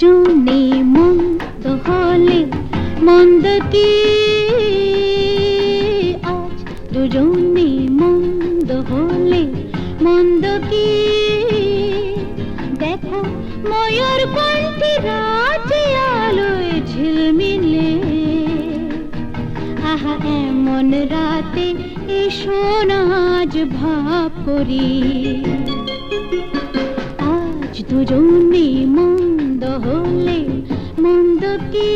দুজনে মন্দ হলে মন্দ কি, আজ দুজনে মন্দ হলে মন্দ কি। দেখো ময়ূর কণ্ঠী রাতে আলোয় ঝিলমিলে, আহা এমন রাতে এসো না আজ ভাব করি। আজ দুজনে মন্দ হলে মন্দ কি।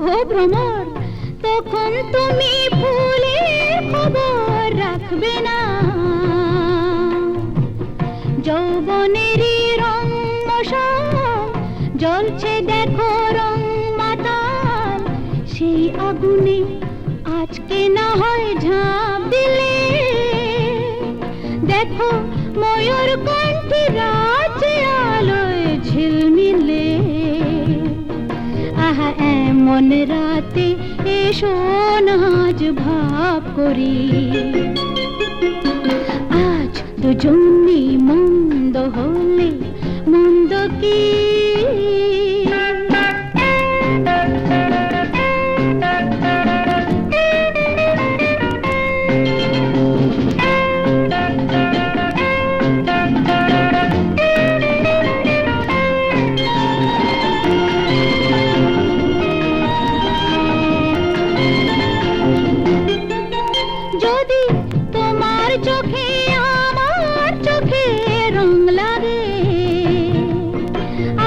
ও ভ্রমর, তখন তুমি ফুলের খবর রাখবে না। যৌবনেরই রং মশাল জ্বলছে দেখো রং মাতাল, সেই আগুনে আজকে না হয় ঝাঁপ দিলে। দেখো ময়ূর কণ্ঠী রাতে আলোয় ঝিলমিলে, আহা এমন রাতে এসো না আজ ভাব করি। আজ দুজনে মন্দ হলে মন্দ কি। যদি তোমার চোখে আমার চোখে রং লাগে,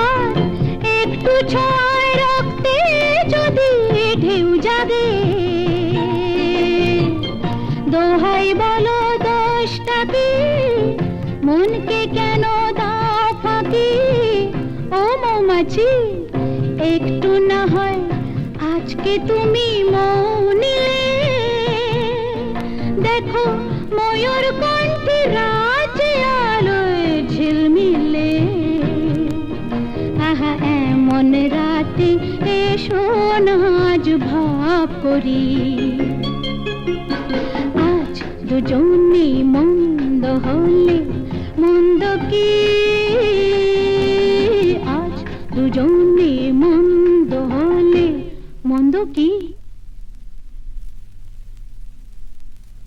আর একটু ছয় রক্তে যদি ঢেউ জাগে, দোহাই বলো দোষটা কি, মনকে কেন দাও ফাঁকি। ও মৌমাছি, একটু না হয় আজকে তুমি মৌনি। দেখো ময়ূর কণ্ঠী রাতে আলোয় ঝিলমিলে, আহা এমন রাতে এসো না আজ ভাব করি। আজ দুজনে মন্দ হলে মন্দ কি। আজ দুজনে মন্দ হলে মন্দ কি।